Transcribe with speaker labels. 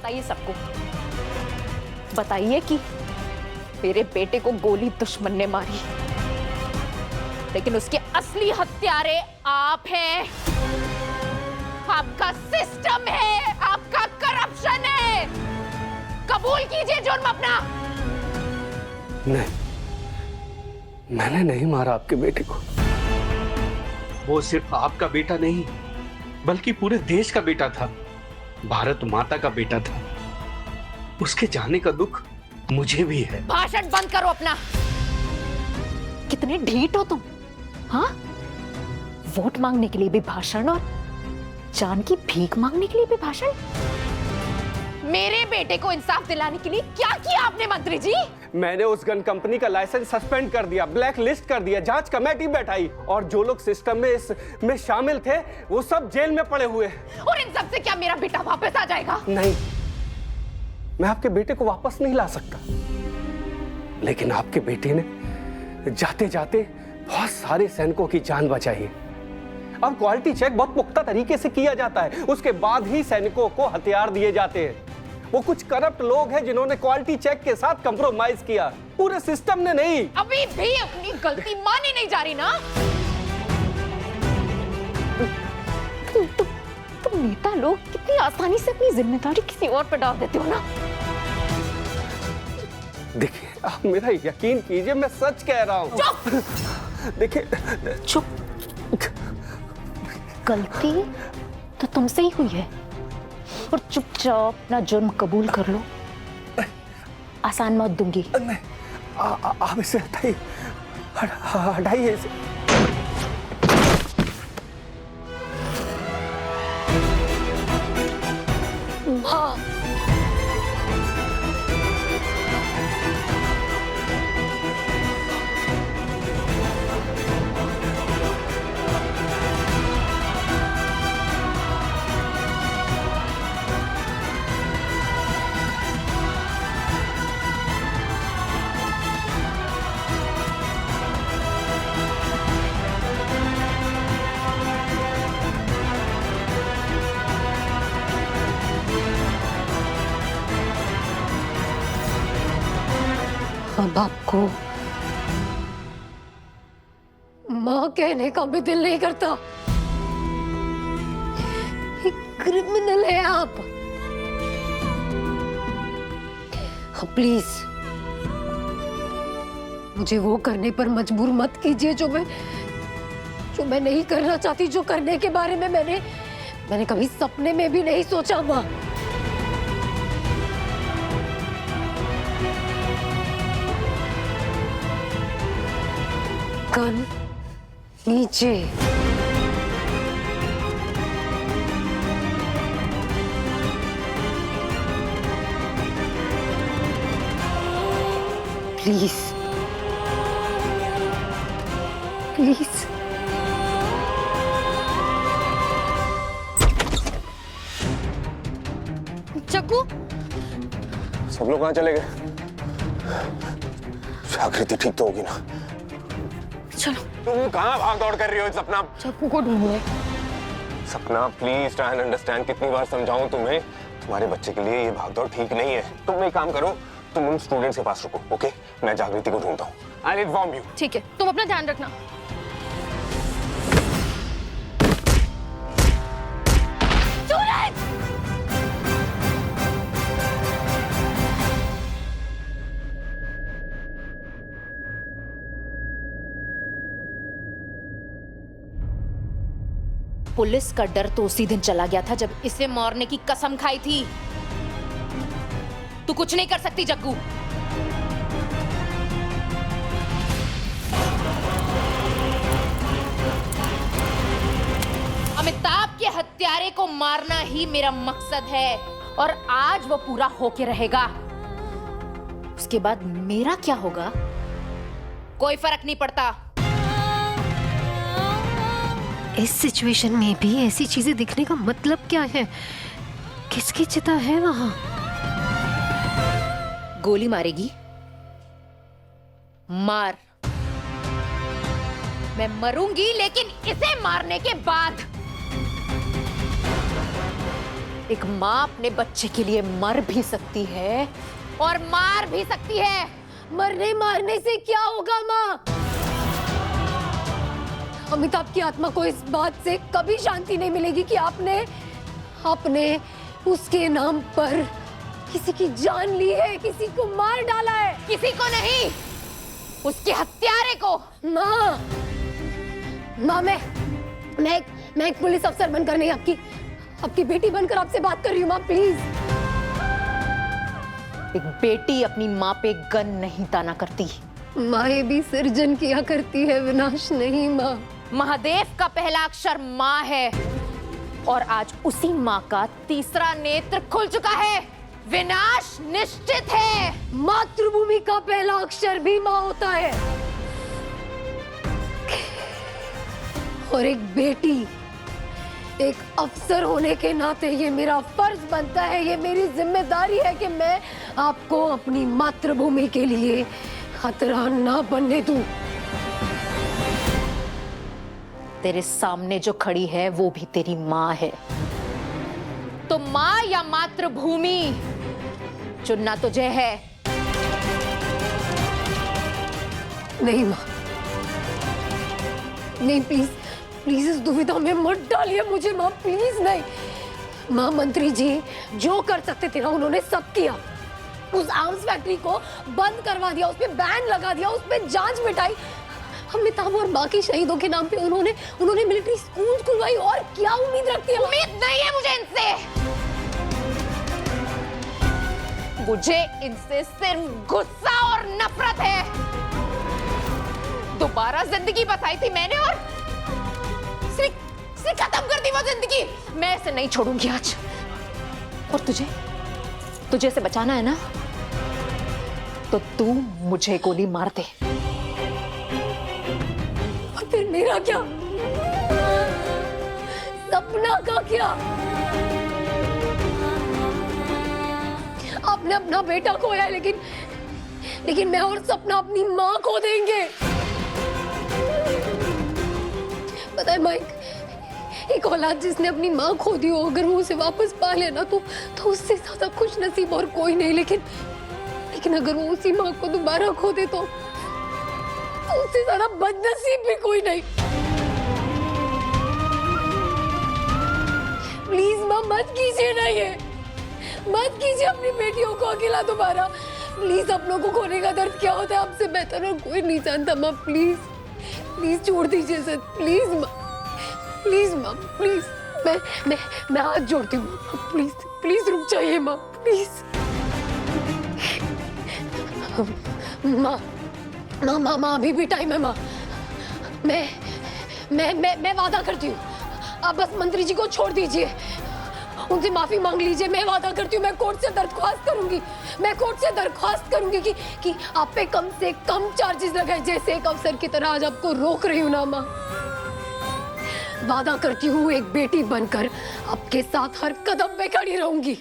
Speaker 1: बताइए सबको, बताइए कि मेरे बेटे को गोली दुश्मन ने मारी, लेकिन उसके असली हत्यारे आप हैं, आपका सिस्टम है, आपका करप्शन है। कबूल कीजिए जुर्म अपना।
Speaker 2: नहीं, मैंने नहीं मारा आपके बेटे को। वो सिर्फ आपका बेटा नहीं, बल्कि पूरे देश का बेटा था, भारत माता का बेटा था। उसके जाने का दुख मुझे भी है।
Speaker 1: भाषण बंद करो अपना। कितने ढीठ हो तुम, हाँ? वोट मांगने के लिए भी भाषण और जान की भीख मांगने के लिए भी भाषण। मेरे बेटे को इंसाफ दिलाने के लिए क्या किया आपने मंत्री जी?
Speaker 2: मैंने उस गन कंपनी का लाइसेंस सस्पेंड कर दिया, ब्लैक लिस्ट कर दिया, जांच कमेटी बैठाई, और जो लोग सिस्टम में इसमें शामिल थे वो सब जेल में पड़े हुए हैं।
Speaker 1: और इन सब से क्या मेरा बेटा वापस आ जाएगा?
Speaker 2: नहीं, मैं आपके बेटे को वापस नहीं ला सकता, लेकिन आपके बेटे ने जाते जाते बहुत सारे सैनिकों की जान बचाई है। अब क्वालिटी चेक बहुत पुख्ता तरीके से किया जाता है, उसके बाद ही सैनिकों को हथियार दिए जाते हैं। वो कुछ करप्ट लोग हैं जिन्होंने क्वालिटी चेक के साथ कंप्रोमाइज किया, पूरे सिस्टम ने नहीं।
Speaker 1: अभी भी अपनी गलती मानी नहीं जा रही ना? तुम नेता लोग कितनी आसानी से अपनी जिम्मेदारी किसी और पर डाल देते हो ना।
Speaker 2: देखिए, आप मेरा यकीन कीजिए, मैं सच कह रहा हूँ।
Speaker 1: चुप।
Speaker 2: देखिए,
Speaker 1: चुप। गलती तो तुमसे ही हुई है, और चुपचाप अपना जुर्म कबूल कर लो। आसान मौत दूंगी।
Speaker 2: नहीं, आप इसे हटाइए, हटाइए इसे।
Speaker 1: माँ, अब आपको माँ कहने का भी दिल नहीं करता। क्रिमिनल है आप। प्लीज मुझे वो करने पर मजबूर मत कीजिए जो मैं नहीं करना चाहती, जो करने के बारे में मैंने कभी सपने में भी नहीं सोचा। माँ, गन नीचे। Please please. चक्कू,
Speaker 3: सब लोग कहाँ चले गए? जागृति ठीक तो होगी ना?
Speaker 1: चलो।
Speaker 3: तुम कहाँ भाग दौड़ कर रही हो सपना?
Speaker 1: चक्कू को ढूंढो।
Speaker 3: सपना प्लीज ट्राई एंड अंडरस्टैंड। कितनी बार समझाऊं तुम्हें, तुम्हारे बच्चे के लिए ये भाग दौड़ ठीक नहीं है। तुम एक काम करो, तुम उन स्टूडेंट्स के पास रुको, ओके? मैं जागृति को ढूंढता हूँ। I will inform you.
Speaker 1: ठीक है, तुम अपना ध्यान रखना। पुलिस का डर तो उसी दिन चला गया था जब इसे मारने की कसम खाई थी। तू कुछ नहीं कर सकती जग्गू। अमिताभ के हत्यारे को मारना ही मेरा मकसद है, और आज वो पूरा होके रहेगा। उसके बाद मेरा क्या होगा कोई फर्क नहीं पड़ता।
Speaker 4: इस सिचुएशन में भी ऐसी चीजें दिखने का मतलब क्या है? किसकी चिता है वहां?
Speaker 1: गोली मारेगी? मार। मैं मरूंगी, लेकिन इसे मारने के बाद। एक माँ अपने बच्चे के लिए मर भी सकती है और मार भी सकती है।
Speaker 4: मरने मारने से क्या होगा माँ? अमिताभ की आत्मा को इस बात से कभी शांति नहीं मिलेगी कि आपने उसके नाम पर किसी की जान ली है, किसी को मार डाला है।
Speaker 1: किसी को नहीं, उसके हत्यारे को।
Speaker 4: माँ मैं एक पुलिस अफसर बनकर नहीं, आपकी बेटी बनकर आपसे बात कर रही हूँ माँ, प्लीज।
Speaker 1: एक बेटी अपनी माँ पे गन नहीं ताना करती।
Speaker 4: माँ ये भी सर्जन किया करती है, विनाश नहीं माँ।
Speaker 1: महादेव का पहला अक्षर माँ है और आज उसी माँ का तीसरा नेत्र खुल चुका है। विनाश निश्चित है।
Speaker 4: मातृभूमि का पहला अक्षर भी माँ होता है और एक बेटी, एक अफसर होने के नाते ये मेरा फर्ज बनता है, ये मेरी जिम्मेदारी है कि मैं आपको अपनी मातृभूमि के लिए खतरा ना बनने दूं।
Speaker 1: तेरे सामने जो खड़ी है वो भी तेरी माँ है। तो माँ या मातृभूमि चुनना तुझे है।
Speaker 4: नहीं माँ, नहीं, प्लीज प्लीज इस दुविधा में मत डालिए मुझे माँ, प्लीज नहीं। माँ मंत्री जी जो कर सकते थे ना उन्होंने सब किया। उस आर्म्स फैक्ट्री को बंद करवा दिया, उस पे बैन लगा दिया, उस पे जांच मिटाई। अमिताभ और बाकी शहीदों के नाम पे उन्होंने मिलिट्री स्कूल खुलवाई। और क्या उम्मीद रखती है?
Speaker 1: उम्मीद नहीं है मुझे इनसे। मुझे इनसे सिर्फ गुस्सा और नफरत है। दोबारा जिंदगी बसाई थी मैंने और सिर्फ खत्म कर दी वो जिंदगी। मैं इसे नहीं छोड़ूंगी आज। और तुझे इसे बचाना है ना, तो तू मुझे गोली मार दे।
Speaker 4: और फिर मेरा क्या? सपना का क्या? आपने अपना बेटा खोया, लेकिन मैं और सपना अपनी माँ खो देंगे। पता है माँ, एक औलाद जिसने अपनी माँ खो दी हो, अगर वो उसे वापस पा लेना तो उससे ज्यादा खुश नसीब और कोई नहीं। लेकिन अगर वो उसी माँ को दोबारा खो दे तो उससे ज्यादा बदनसीब भी कोई नहीं। प्लीज माँ मत कीजिए ना, ये मत कीजिए अपनी बेटियों को अकेला दोबारा। प्लीज अपनों को खोने का दर्द क्या होता है आपसे बेहतर और कोई नहीं जानता माँ। प्लीज प्लीज छोड़ दीजिए सर, प्लीज माँ, प्लीज माँ, प्लीज। मैं हाथ जोड़ती हूँ, प्लीज प्लीज रुक जाइए माँ, प्लीज। माँ अभी भी टाइम है माँ। मैं वादा करती हूँ, आप बस मंत्री जी को छोड़ दीजिए, उनसे माफी मांग लीजिए। मैं वादा करती हूँ मैं कोर्ट से दरख्वास्त करूंगी कि आप पे कम से कम चार्जेस लगाए, जैसे एक अफसर की तरह आज आपको रोक रही हूँ ना माँ। वादा करती हूँ एक बेटी बनकर आपके साथ हर कदम पे खड़ी रहूंगी।